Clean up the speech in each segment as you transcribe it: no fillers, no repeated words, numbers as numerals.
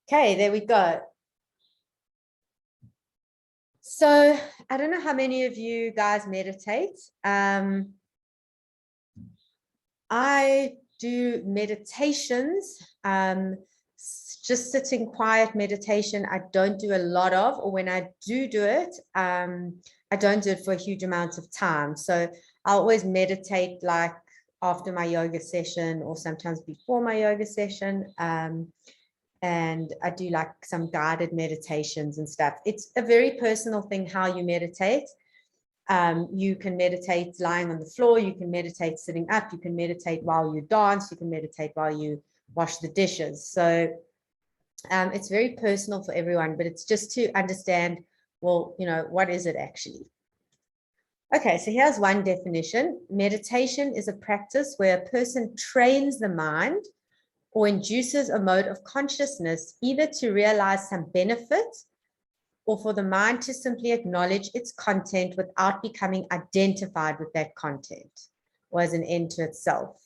Okay, there we go. So I don't know how many of you guys meditate. I do meditations, just sitting quiet meditation. I don't do a lot of, or when I do it, I don't do it for a huge amount of time. So I'll always meditate like after my yoga session or sometimes before my yoga session. And I do like some guided meditations and stuff. It's a very personal thing how you meditate. You can meditate lying on the floor, you can meditate sitting up, you can meditate while you dance, you can meditate while you wash the dishes. So it's very personal for everyone, but it's just to understand, well, you know, what is it actually? Okay, so here's one definition. Meditation is a practice where a person trains the mind or induces a mode of consciousness either to realize some benefit or for the mind to simply acknowledge its content without becoming identified with that content or as an end to itself.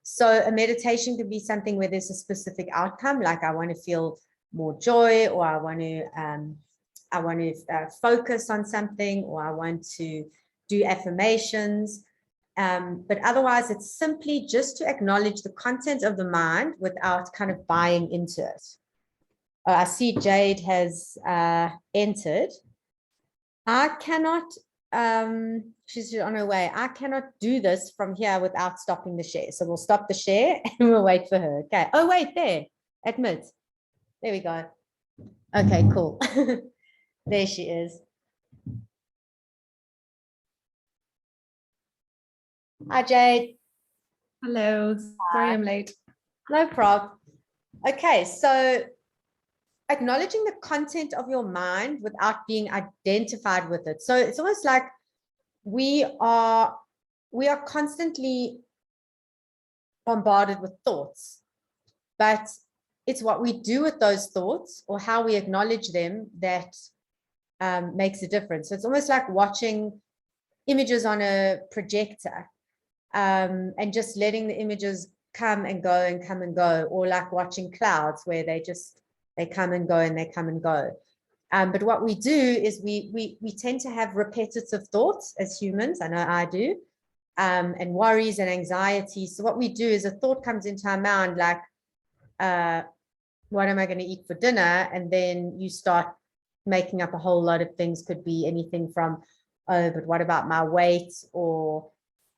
So a meditation could be something where there's a specific outcome, like I want to feel more joy, or I want to focus on something, or I want to do affirmations. But otherwise, it's simply just to acknowledge the content of the mind without kind of buying into it. I see Jade has entered. I cannot, she's on her way. I cannot do this from here without stopping the share. So we'll stop the share and we'll wait for her. Okay. Oh, wait, there. Admit. There we go. Okay, cool. There she is. Hi, Jade. Hello. Sorry I'm late. No problem. Okay, so acknowledging the content of your mind without being identified with it. So it's almost like we are constantly bombarded with thoughts, but it's what we do with those thoughts or how we acknowledge them that makes a difference. So it's almost like watching images on a projector and just letting the images come and go and come and go, or like watching clouds where they come and go and they come and go. But what we do is we tend to have repetitive thoughts as humans. I know I do, and worries and anxiety. So what we do is a thought comes into our mind like, what am I going to eat for dinner? And then you start making up a whole lot of things. Could be anything from, oh, but what about my weight? Or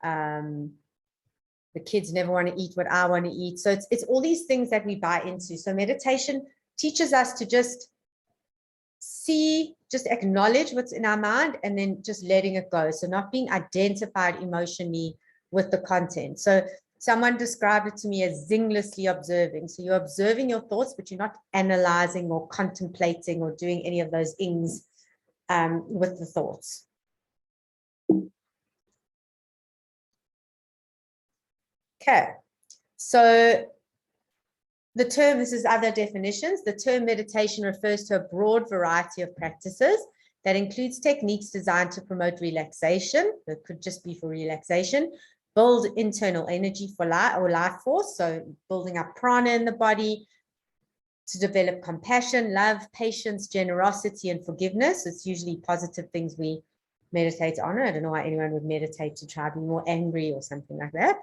the kids never want to eat what I want to eat. So it's all these things that we buy into. So meditation teaches us to just see, just acknowledge what's in our mind and then just letting it go. So not being identified emotionally with the content. So someone described it to me as zinglessly observing. So you're observing your thoughts, but you're not analyzing or contemplating or doing any of those things with the thoughts. Okay, so the term, this is other definitions, the term meditation refers to a broad variety of practices that includes techniques designed to promote relaxation. It could just be for relaxation, build internal energy for life or life force, so building up prana in the body, to develop compassion, love, patience, generosity, and forgiveness. It's usually positive things we meditate on. I don't know why anyone would meditate to try to be more angry or something like that.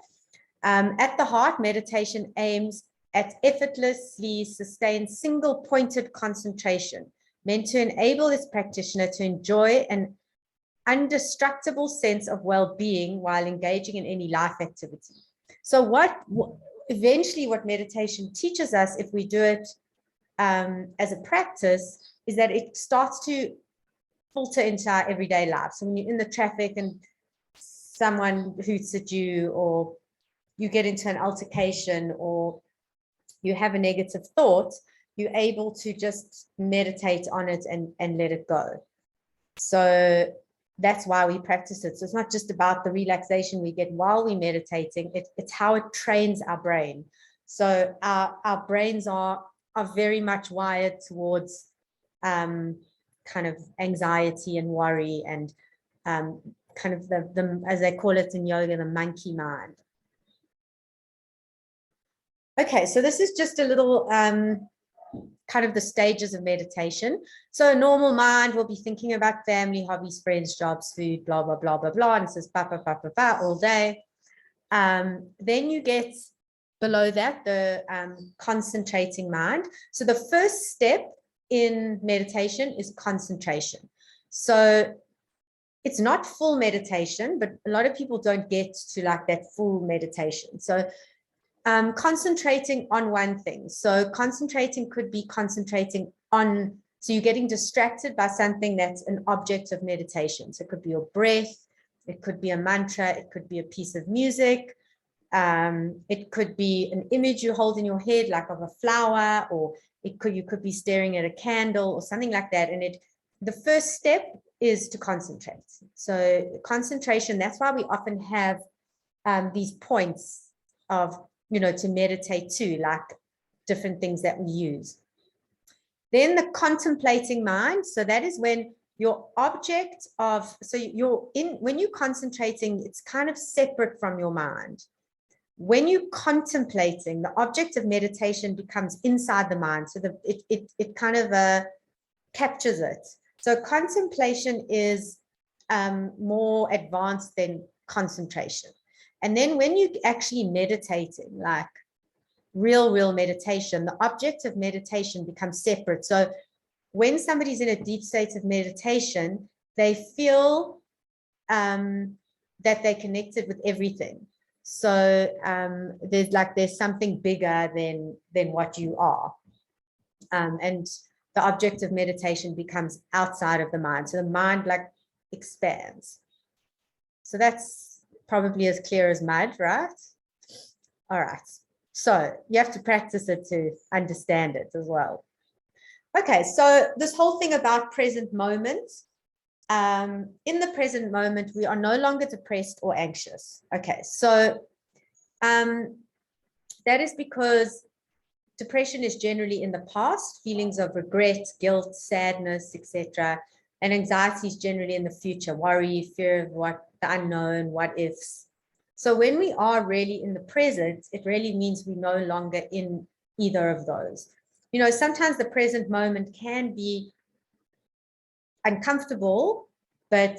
At the heart, meditation aims at effortlessly sustained single-pointed concentration, meant to enable this practitioner to enjoy an indestructible sense of well-being while engaging in any life activity. So eventually what meditation teaches us, if we do it as a practice, is that it starts to filter into our everyday life. So when you're in the traffic and someone hoots at you, or you get into an altercation, or you have a negative thought, you're able to just meditate on it and let it go. So that's why we practice it. So it's not just about the relaxation we get while we're meditating, it's how it trains our brain. So our brains are very much wired towards kind of anxiety and worry and kind of the, as they call it in yoga, the monkey mind. Okay, so this is just a little kind of the stages of meditation. So a normal mind will be thinking about family, hobbies, friends, jobs, food, blah, blah, blah, blah, blah, and it says ba, ba, ba, ba, ba, all day. Then you get below that the concentrating mind. So the first step in meditation is concentration. So it's not full meditation, but a lot of people don't get to like that full meditation. So concentrating on one thing. So concentrating could be concentrating on, so you're getting distracted by something that's an object of meditation. So it could be your breath, it could be a mantra, it could be a piece of music, it could be an image you hold in your head, like of a flower, or you could be staring at a candle or something like that. And the first step is to concentrate. So concentration, that's why we often have these points of, to meditate to, like different things that we use. Then the contemplating mind. So that is when your object of, when you're concentrating, it's kind of separate from your mind. When you're contemplating, the object of meditation becomes inside the mind. So it kind of captures it. So contemplation is more advanced than concentration. And then when you're actually meditating, like real meditation, the object of meditation becomes separate. So when somebody's in a deep state of meditation, they feel that they're connected with everything. So there's something bigger than what you are. And the object of meditation becomes outside of the mind. So the mind like expands. So that's probably as clear as mud, right? All right. So you have to practice it to understand it as well. Okay, so this whole thing about present moment. In the present moment, we are no longer depressed or anxious. Okay, so that is because depression is generally in the past, feelings of regret, guilt, sadness, etc. And anxiety is generally in the future, worry, fear of what the unknown, what ifs. So when we are really in the present, it really means we're no longer in either of those. Sometimes the present moment can be uncomfortable, but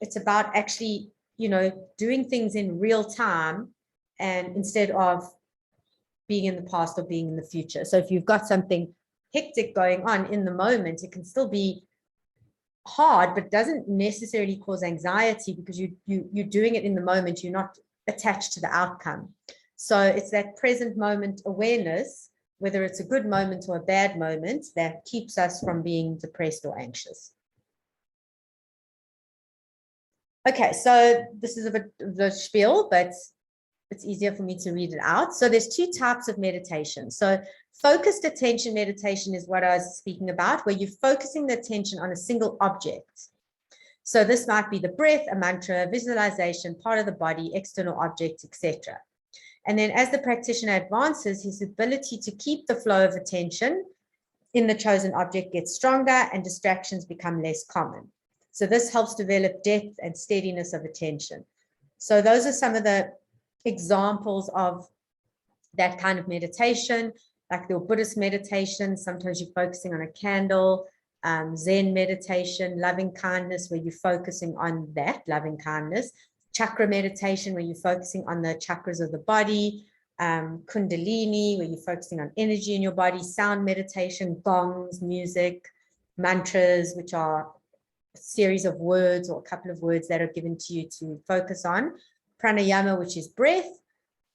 it's about actually, doing things in real time, and instead of being in the past or being in the future. So if you've got something hectic going on in the moment, it can still be hard, but doesn't necessarily cause anxiety because you're doing it in the moment. You're not attached to the outcome. So it's that present moment awareness, whether it's a good moment or a bad moment, that keeps us from being depressed or anxious. Okay, so this is a bit of the spiel, but it's easier for me to read it out. So there's two types of meditation. So focused attention meditation is what I was speaking about, where you're focusing the attention on a single object. So this might be the breath, a mantra, visualization, part of the body, external object, etc. And then as the practitioner advances, his ability to keep the flow of attention in the chosen object gets stronger and distractions become less common. So this helps develop depth and steadiness of attention. So those are some of the examples of that kind of meditation, like the Buddhist meditation. Sometimes you're focusing on a candle, Zen meditation, loving kindness, where you're focusing on that loving kindness, chakra meditation, where you're focusing on the chakras of the body, Kundalini, where you're focusing on energy in your body, sound meditation, gongs, music, mantras, which are a series of words or a couple of words that are given to you to focus on, pranayama, which is breath,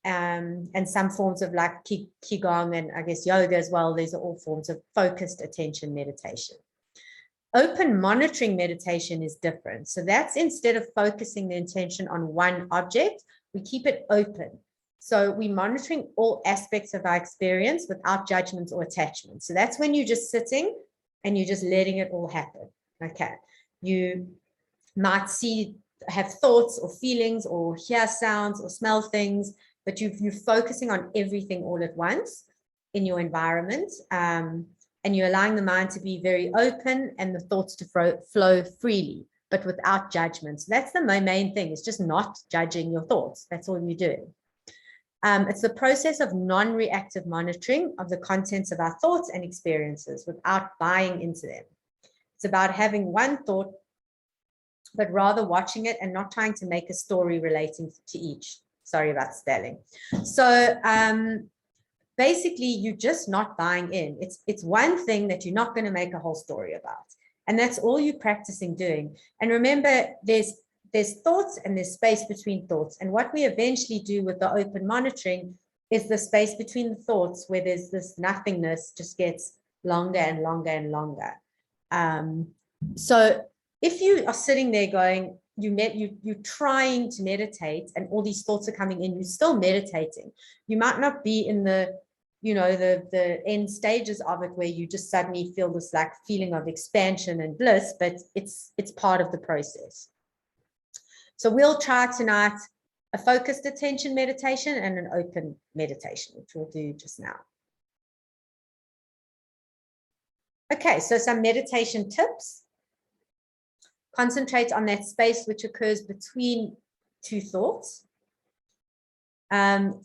and some forms of like qigong and I guess yoga as well. These are all forms of focused attention meditation. Open monitoring meditation is different. So that's instead of focusing the attention on one object, we keep it open. So we're monitoring all aspects of our experience without judgments or attachments. So that's when you're just sitting and you're just letting it all happen. Okay. You might have thoughts or feelings or hear sounds or smell things, but you're focusing on everything all at once in your environment. And you're allowing the mind to be very open and the thoughts to flow freely, but without judgment. So that's the main thing. It's just not judging your thoughts. That's all you're doing. It's the process of non-reactive monitoring of the contents of our thoughts and experiences without buying into them. It's about having one thought, but rather watching it and not trying to make a story relating to each. Sorry about spelling. So basically, you're just not buying in. It's one thing that you're not going to make a whole story about. And that's all you're practicing doing. And remember, there's thoughts and there's space between thoughts. And what we eventually do with the open monitoring is the space between the thoughts where there's this nothingness just gets longer and longer and longer. So if you are sitting there going, you're trying to meditate and all these thoughts are coming in, you're still meditating. You might not be in the end stages of it where you just suddenly feel this like feeling of expansion and bliss, but it's part of the process. So we'll try tonight a focused attention meditation and an open meditation, which we'll do just now. Okay, so some meditation tips. Concentrate on that space which occurs between two thoughts.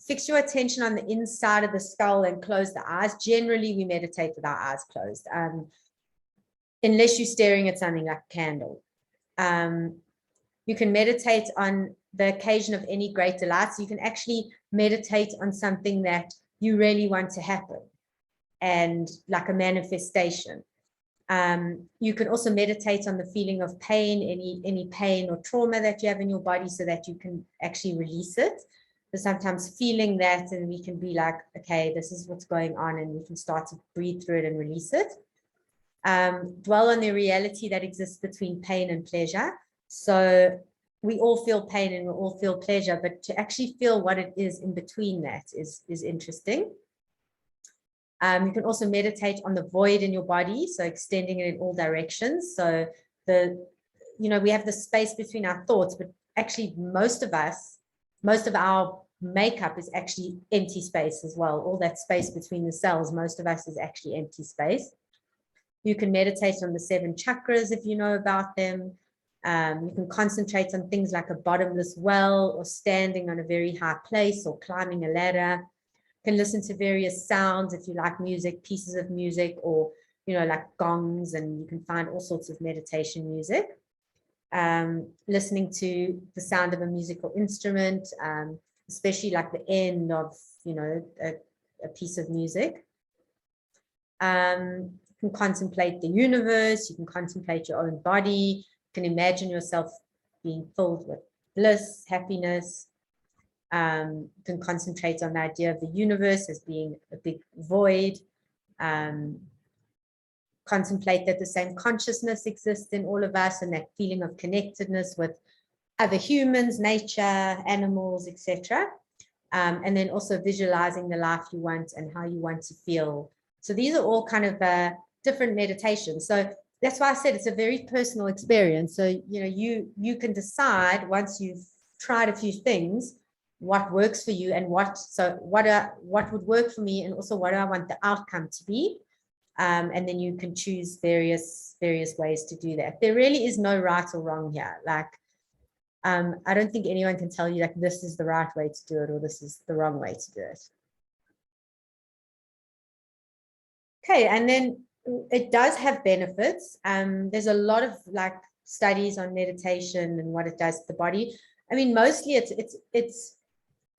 Fix your attention on the inside of the skull and close the eyes. Generally, we meditate with our eyes closed, unless you're staring at something like a candle. You can meditate on the occasion of any great delight. So you can actually meditate on something that you really want to happen, and like a manifestation. You can also meditate on the feeling of pain, any pain or trauma that you have in your body, so that you can actually release it. So sometimes feeling that, and we can be like, okay, this is what's going on, and we can start to breathe through it and release it. Dwell on the reality that exists between pain and pleasure. So we all feel pain and we all feel pleasure, but to actually feel what it is in between that is interesting. You can also meditate on the void in your body, so extending it in all directions. So we have the space between our thoughts, but actually most of our makeup is actually empty space as well. All that space between the cells, most of us is actually empty space. You can meditate on the 7 chakras if you know about them. You can concentrate on things like a bottomless well, or standing on a very high place, or climbing a ladder. You can listen to various sounds if you like music, pieces of music, or like gongs, and you can find all sorts of meditation music. Listening to the sound of a musical instrument, especially like the end of a piece of music. You can contemplate the universe. You can contemplate your own body. You can imagine yourself being filled with bliss, happiness. You can concentrate on the idea of the universe as being a big void. Contemplate that the same consciousness exists in all of us, and that feeling of connectedness with other humans, nature, animals, etc. And then also visualizing the life you want and how you want to feel. So these are all kind of different meditations. So that's why I said it's a very personal experience. So you can decide, once you've tried a few things, what works for you, and what would work for me, and also what do I want the outcome to be. And then you can choose various ways to do that. There really is no right or wrong here. Like, I don't think anyone can tell you like this is the right way to do it or this is the wrong way to do it. Okay, and then it does have benefits. There's a lot of like studies on meditation and what it does to the body. I mean, mostly it's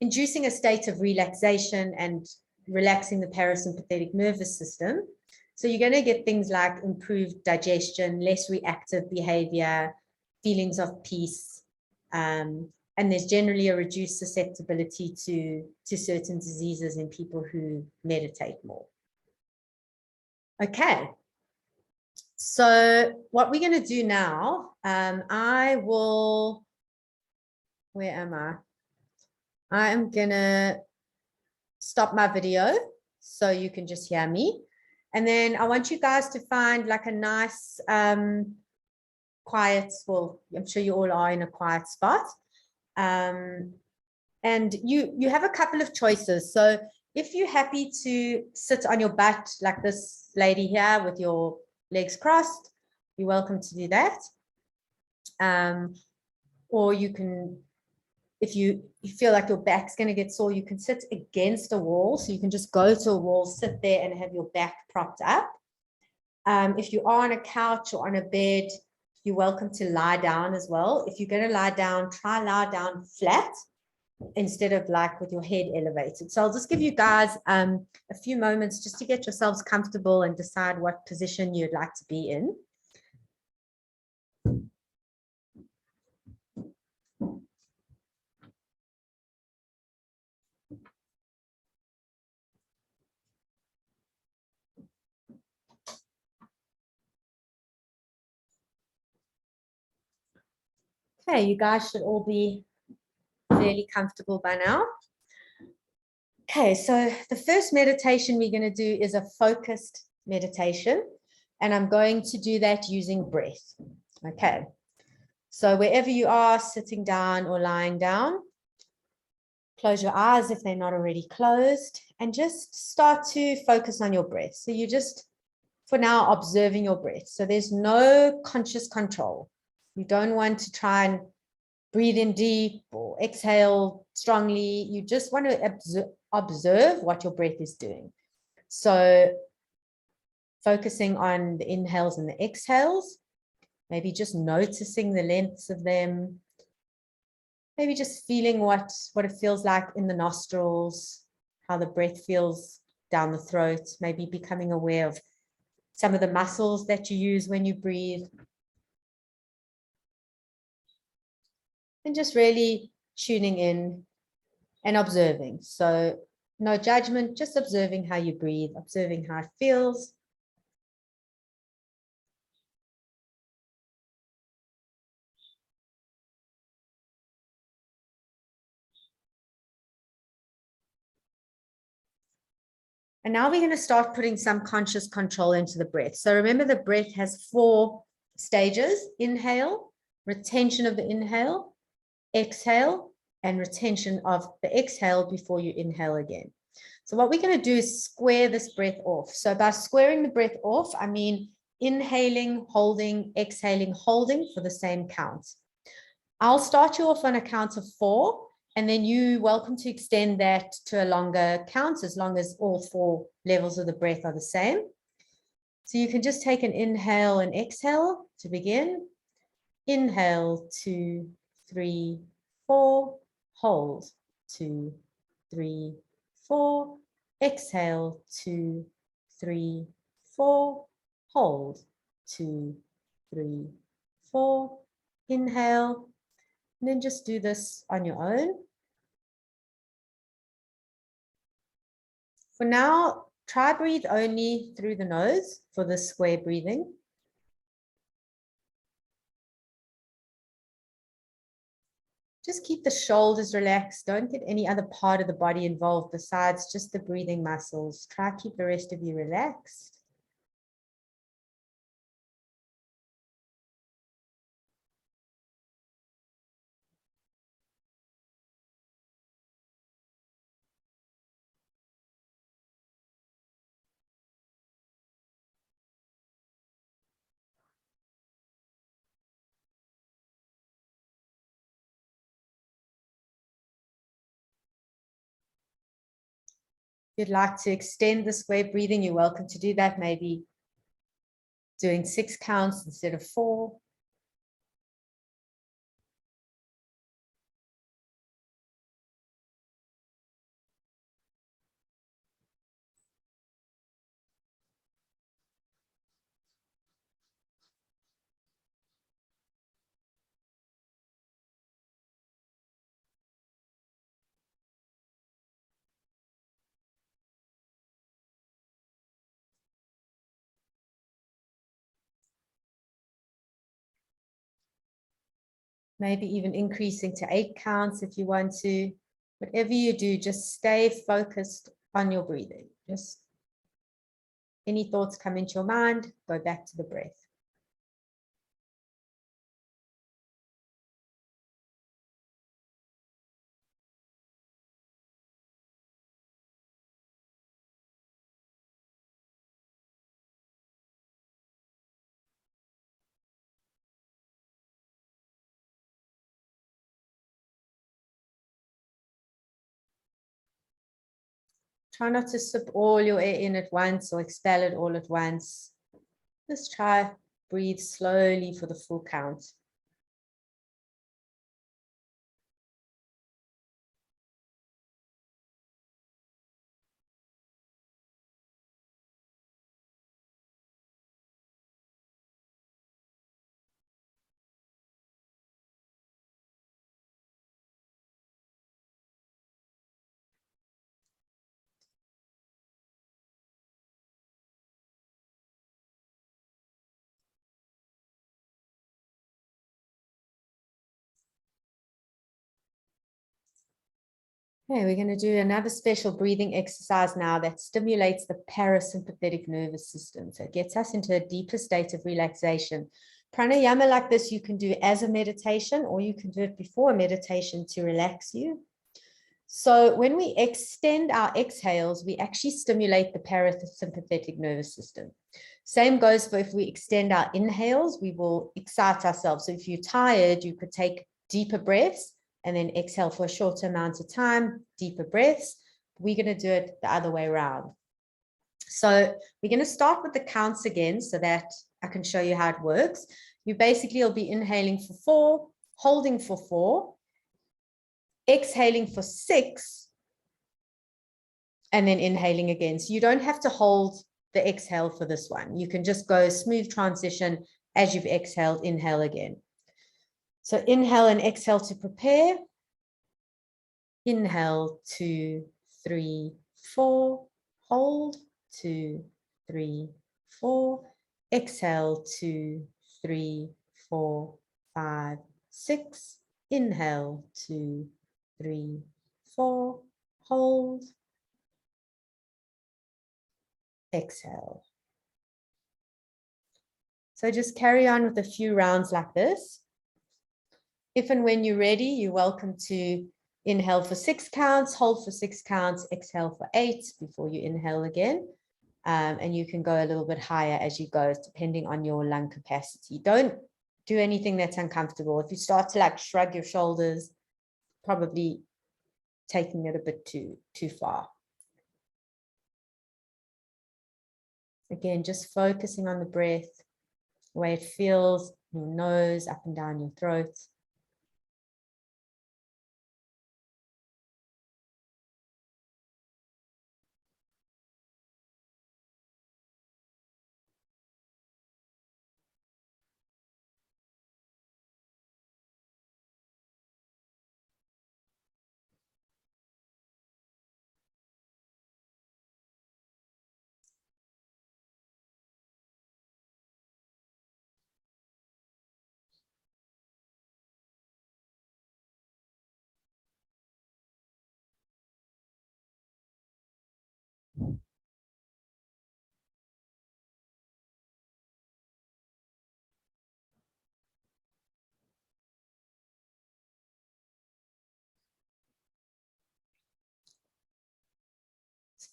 inducing a state of relaxation and relaxing the parasympathetic nervous system. So you're going to get things like improved digestion, less reactive behavior, feelings of peace, and there's generally a reduced susceptibility to certain diseases in people who meditate more. Okay, so what we're going to do now, where am I? I am going to stop my video so you can just hear me. And then I want you guys to find like a nice quiet, well, I'm sure you all are in a quiet spot. And you have a couple of choices. So if you're happy to sit on your butt like this lady here with your legs crossed, you're welcome to do that. Or you can, if you feel like your back's going to get sore, you can sit against a wall. So you can just go to a wall, sit there and have your back propped up. If you are on a couch or on a bed, you're welcome to lie down as well. If you're going to lie down, try lie down flat instead of like with your head elevated. So I'll just give you guys a few moments just to get yourselves comfortable and decide what position you'd like to be in. Okay, you guys should all be fairly comfortable by now. Okay, so the first meditation we're going to do is a focused meditation, and I'm going to do that using breath. Okay, so wherever you are, sitting down or lying down, close your eyes if they're not already closed, and just start to focus on your breath. So you just, for now, observing your breath. So there's no conscious control. You don't want to try and breathe in deep or exhale strongly. You just want to observe what your breath is doing. So focusing on the inhales and the exhales, maybe just noticing the lengths of them, maybe just feeling what it feels like in the nostrils, how the breath feels down the throat, maybe becoming aware of some of the muscles that you use when you breathe. And just really tuning in and observing. So no judgment, just observing how you breathe, observing how it feels. And now we're going to start putting some conscious control into the breath. So remember, the breath has 4 stages: inhale, retention of the inhale, exhale, and retention of the exhale before you inhale again. So what we're going to do is square this breath off. So by squaring the breath off, I mean inhaling, holding, exhaling, holding for the same count. I'll start you off on a count of 4, and then you're welcome to extend that to a longer count as long as all 4 levels of the breath are the same. So you can just take an inhale and exhale to begin. Inhale, 2, 3, 4. Hold, 2, 3, 4. Exhale, 2, 3, 4. Hold, 2, 3, 4. Inhale, and then just do this on your own. For now, try breathe only through the nose for the square breathing. Just keep the shoulders relaxed. Don't get any other part of the body involved besides just the breathing muscles. Try to keep the rest of you relaxed. If you'd like to extend the square breathing, you're welcome to do that. Maybe doing 6 counts instead of 4. Maybe even increasing to 8 counts if you want to. Whatever you do, just stay focused on your breathing. Just any thoughts come into your mind, go back to the breath. Try not to sip all your air in at once or expel it all at once. Just try breathe slowly for the full count. Okay, we're going to do another special breathing exercise now that stimulates the parasympathetic nervous system. So it gets us into a deeper state of relaxation. Pranayama like this, you can do as a meditation or you can do it before a meditation to relax you. So when we extend our exhales, we actually stimulate the parasympathetic nervous system. Same goes for if we extend our inhales, we will excite ourselves. So if you're tired, you could take deeper breaths and then exhale for a shorter amount of time, deeper breaths. We're going to do it the other way around. So we're going to start with the counts again so that I can show you how it works. You basically will be inhaling for 4, holding for 4, exhaling for 6, and then inhaling again. So you don't have to hold the exhale for this one. You can just go smooth transition as you've exhaled, inhale again. So inhale and exhale to prepare. Inhale, 2, 3, 4. Hold, 2, 3, 4. Exhale, 2, 3, 4, 5, 6. Inhale, 2, 3, 4. Hold. Exhale. So just carry on with a few rounds like this. If and when you're ready, you're welcome to inhale for 6 counts, hold for 6 counts, exhale for 8 before you inhale again. And you can go a little bit higher as you go, depending on your lung capacity. Don't do anything that's uncomfortable. If you start to like shrug your shoulders, probably taking it a bit too far. Again, just focusing on the breath, the way it feels in your nose, up and down your throat.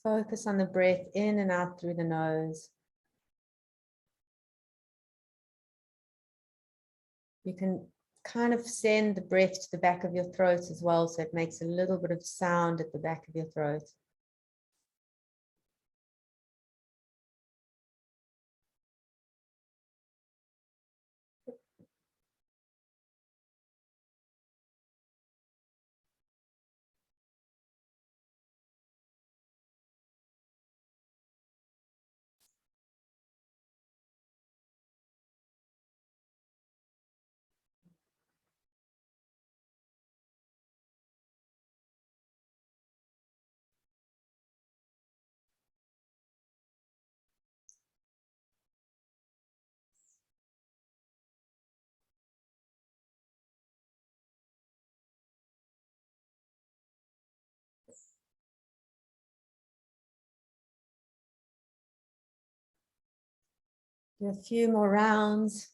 Focus on the breath in and out through the nose. You can kind of send the breath to the back of your throat as well, so it makes a little bit of sound at the back of your throat. Do a few more rounds.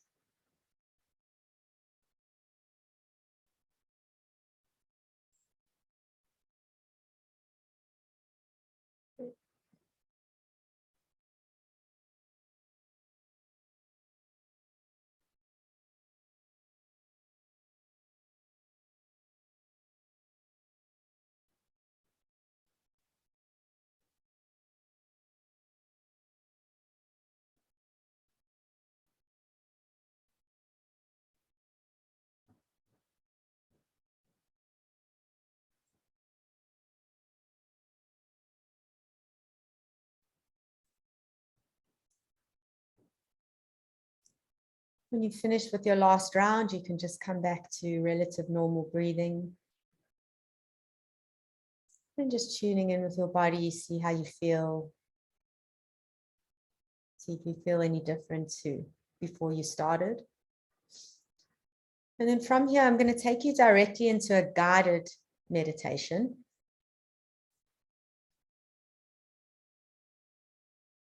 When you finish with your last round, you can just come back to relative normal breathing. And just tuning in with your body, see how you feel. See if you feel any different to before you started. And then from here, I'm going to take you directly into a guided meditation.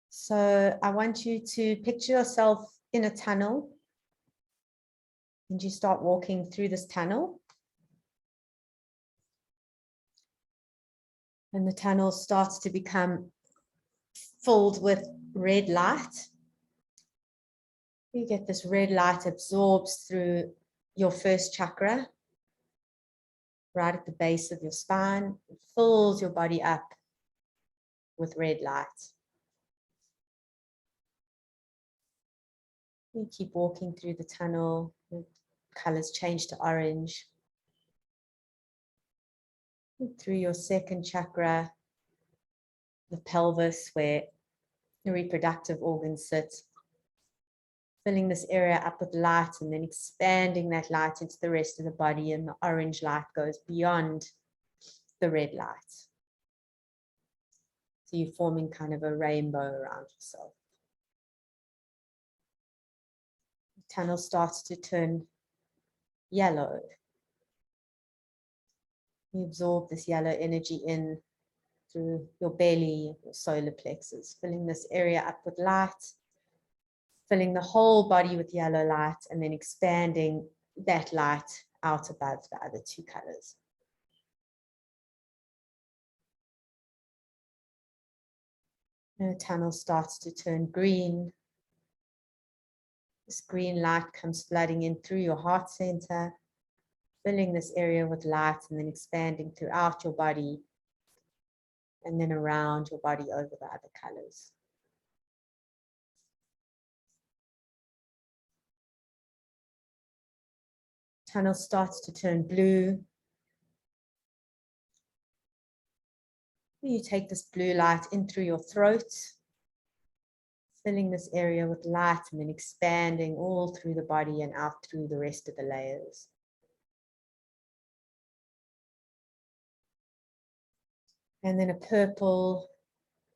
So I want you to picture yourself in a tunnel. And you start walking through this tunnel. And the tunnel starts to become filled with red light. You get this red light absorbs through your first chakra, right at the base of your spine. It fills your body up with red light. You keep walking through the tunnel. The colors change to orange. And through your second chakra, the pelvis, where the reproductive organs sit. Filling this area up with light and then expanding that light into the rest of the body, and the orange light goes beyond the red light. So you're forming kind of a rainbow around yourself. The tunnel starts to turn yellow. You absorb this yellow energy in through your belly, your solar plexus, filling this area up with light, filling the whole body with yellow light, and then expanding that light out above the other two colors. And the tunnel starts to turn green. This green light comes flooding in through your heart center, filling this area with light and then expanding throughout your body and then around your body over the other colors. Tunnel starts to turn blue. You take this blue light in through your throat, filling this area with light and then expanding all through the body and out through the rest of the layers. And then a purple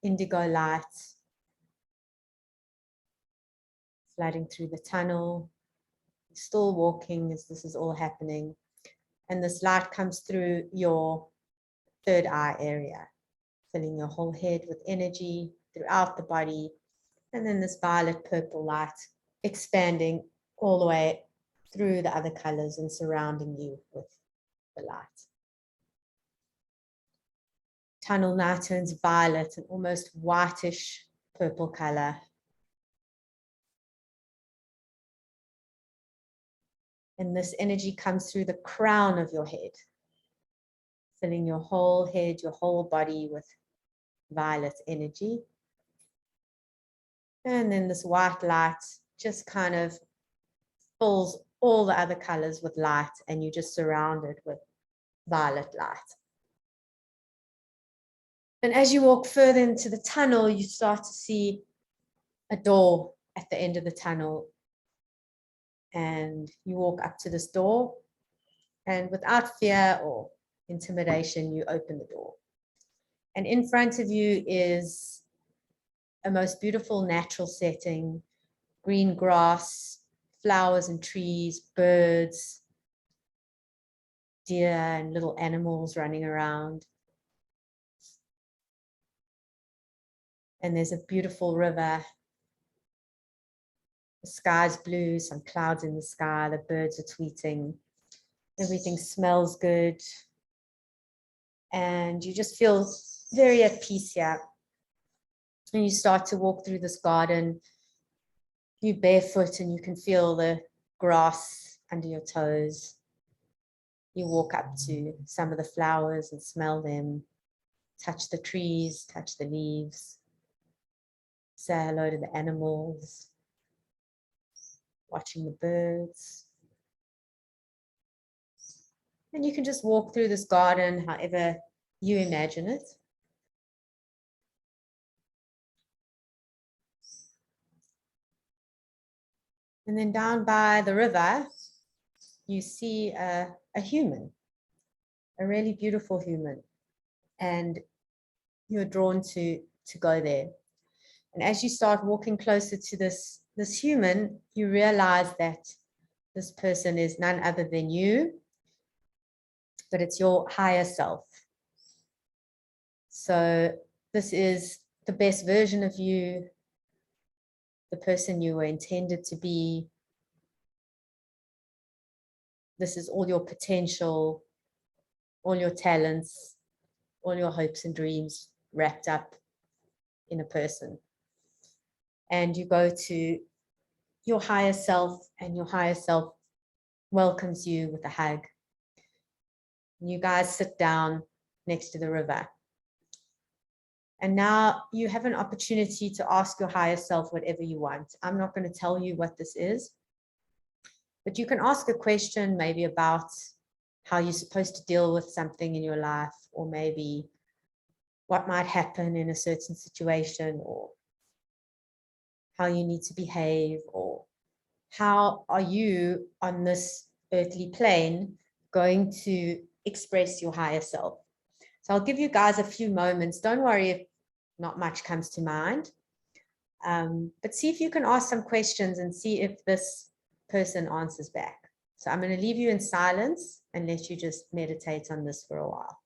indigo light flooding through the tunnel. Still walking as this is all happening. And this light comes through your third eye area, filling your whole head with energy throughout the body. And then this violet purple light expanding all the way through the other colors and surrounding you with the light. Tunnel now turns violet, an almost whitish purple color. And this energy comes through the crown of your head, filling your whole head, your whole body with violet energy. And then this white light just kind of fills all the other colors with light, and you're just surrounded with violet light. And as you walk further into the tunnel, you start to see a door at the end of the tunnel. And you walk up to this door, and without fear or intimidation, you open the door. And in front of you is a most beautiful natural setting, green grass, flowers and trees, birds, deer and little animals running around. And there's a beautiful river. The sky's blue, some clouds in the sky, the birds are tweeting. Everything smells good. And you just feel very at peace here. And you start to walk through this garden. You're barefoot and you can feel the grass under your toes. You walk up to some of the flowers and smell them. Touch the trees, touch the leaves. Say hello to the animals. Watching the birds. And you can just walk through this garden however you imagine it. And then down by the river, you see a human, a really beautiful human. And you're drawn to go there. And as you start walking closer to this human, you realize that this person is none other than you, but it's your higher self. So this is the best version of you, the person you were intended to be. This is all your potential, all your talents, all your hopes and dreams wrapped up in a person. And you go to your higher self, and your higher self welcomes you with a hug. You guys sit down next to the river. And now you have an opportunity to ask your higher self whatever you want. I'm not going to tell you what this is, but you can ask a question maybe about how you're supposed to deal with something in your life, or maybe what might happen in a certain situation, or how you need to behave, or how are you on this earthly plane going to express your higher self. So I'll give you guys a few moments. Don't worry if not much comes to mind, but see if you can ask some questions and see if this person answers back. So I'm going to leave you in silence and let you just meditate on this for a while.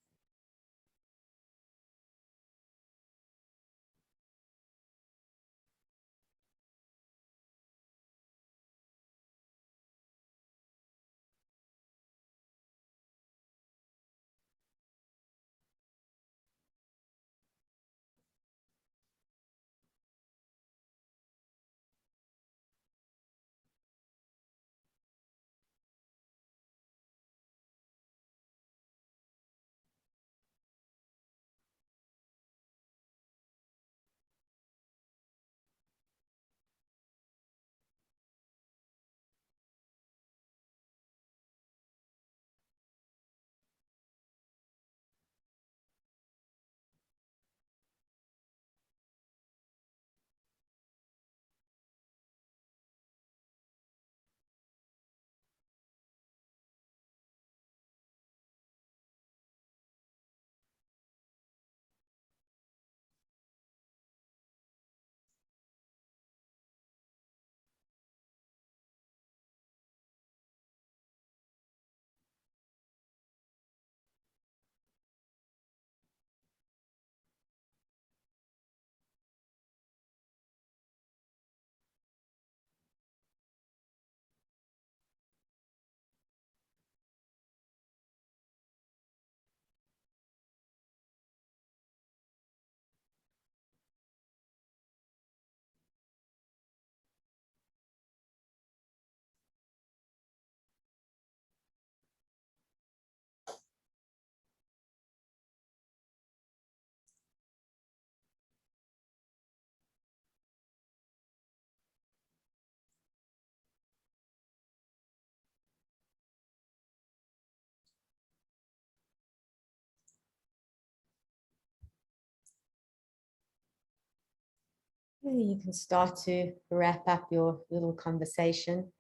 You can start to wrap up your little conversation.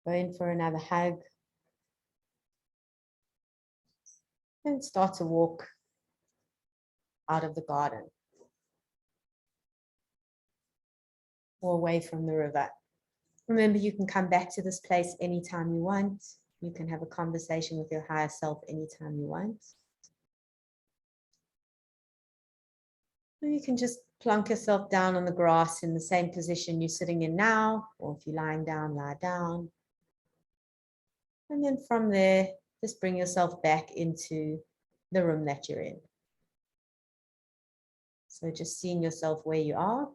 Go in for another hug. And start to walk out of the garden or away from the river. Remember, you can come back to this place anytime you want. You can have a conversation with your higher self anytime you want. Or you can just plunk yourself down on the grass in the same position you're sitting in now, or if you're lying down, lie down. And then from there, just bring yourself back into the room that you're in. So just seeing yourself where you are.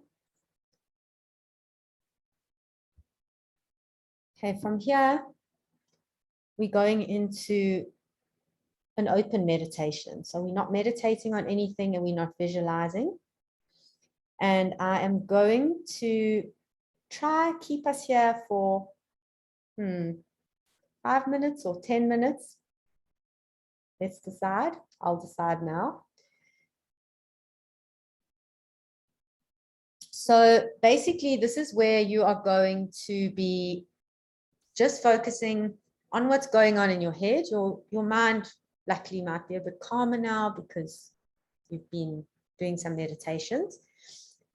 Okay, from here, we're going into an open meditation. So we're not meditating on anything and we're not visualizing. And I am going to try keep us here for 5 minutes or 10 minutes. Let's decide. I'll decide now. So basically, this is where you are going to be just focusing on what's going on in your head. Your mind luckily might be a bit calmer now because you've been doing some meditations,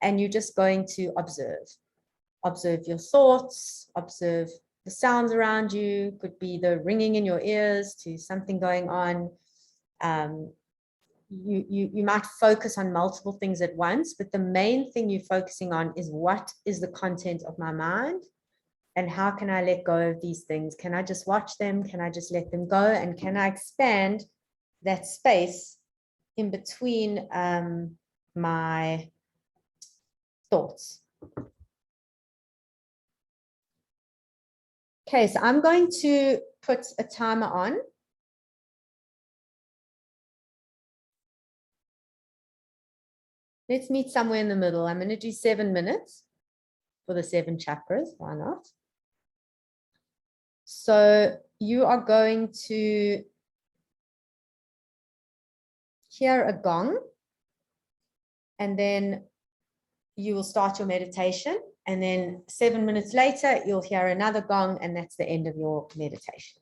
and you're just going to observe your thoughts, observe the sounds around you. Could be the ringing in your ears to something going on. You might focus on multiple things at once, but the main thing you're focusing on is what is the content of my mind, and how can I let go of these things? Can I just watch them? Can I just let them go? And can I expand that space in between my thoughts? Okay, so I'm going to put a timer on. Let's meet somewhere in the middle. I'm going to do 7 minutes for the 7 chakras. Why not? So you are going to hear a gong, and then you will start your meditation. And then 7 minutes later, you'll hear another gong, and that's the end of your meditation.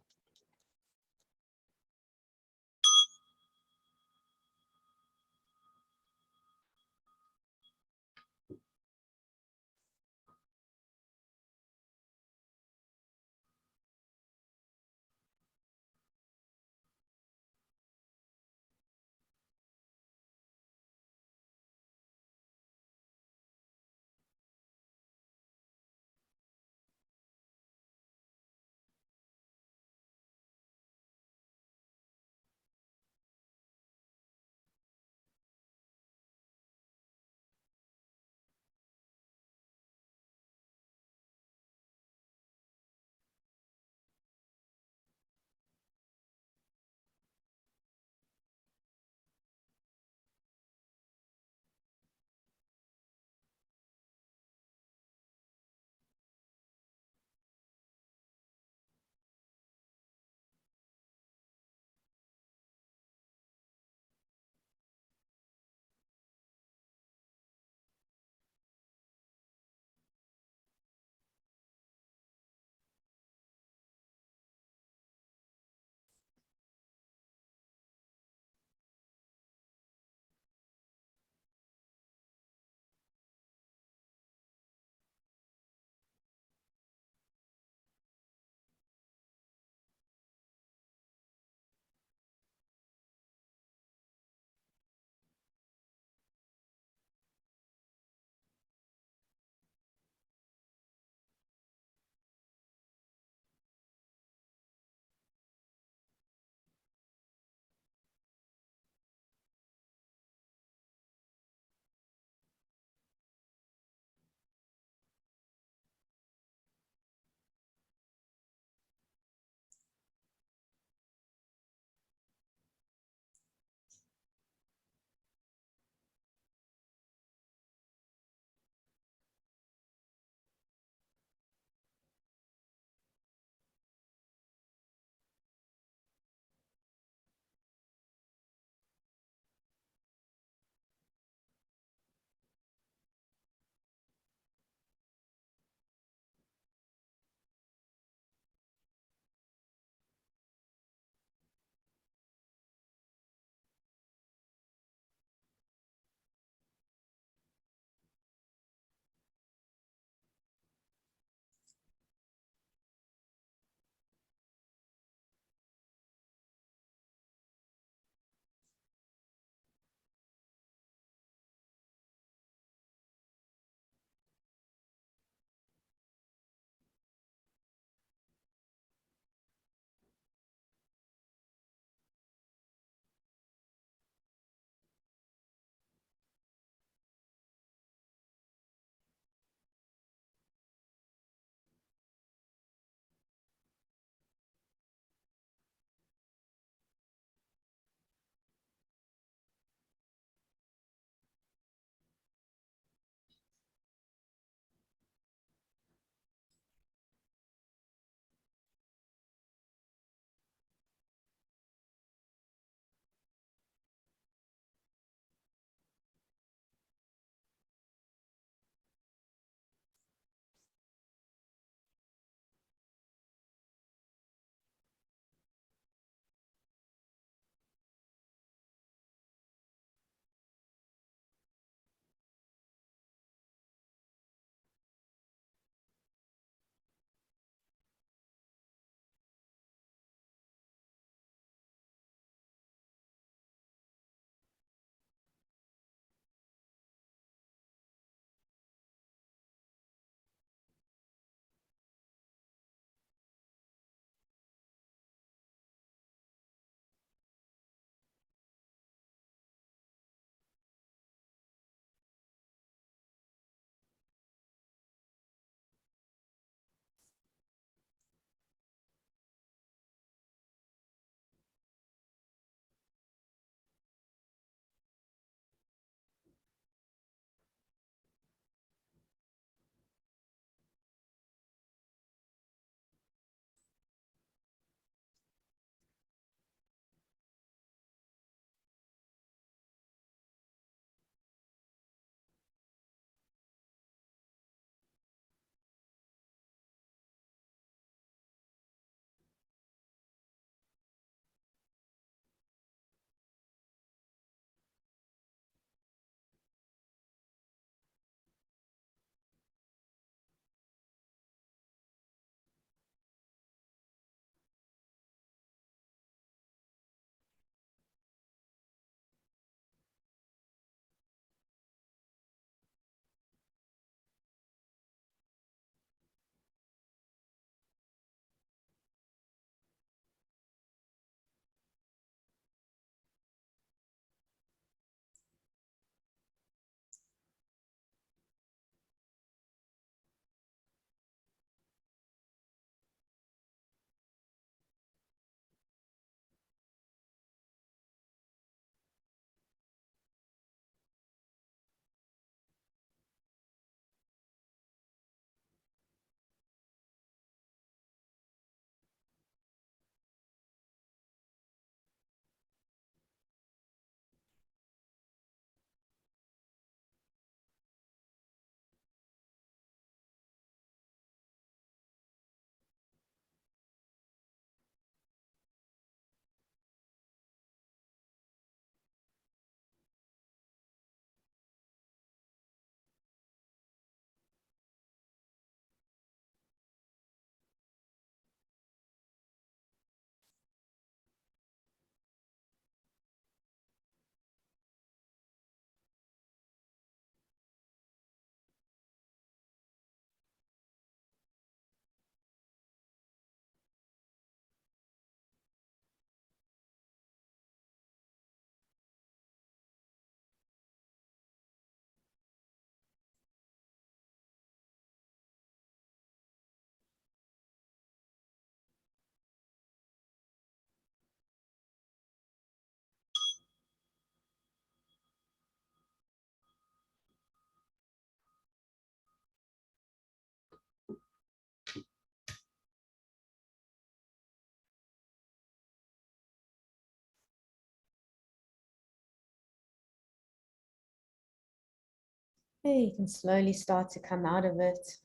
Okay, you can slowly start to come out of it.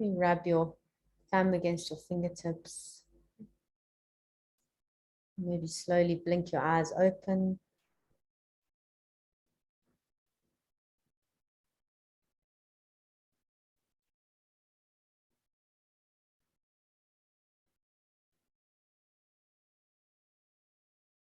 You rub your thumb against your fingertips. Maybe slowly blink your eyes open.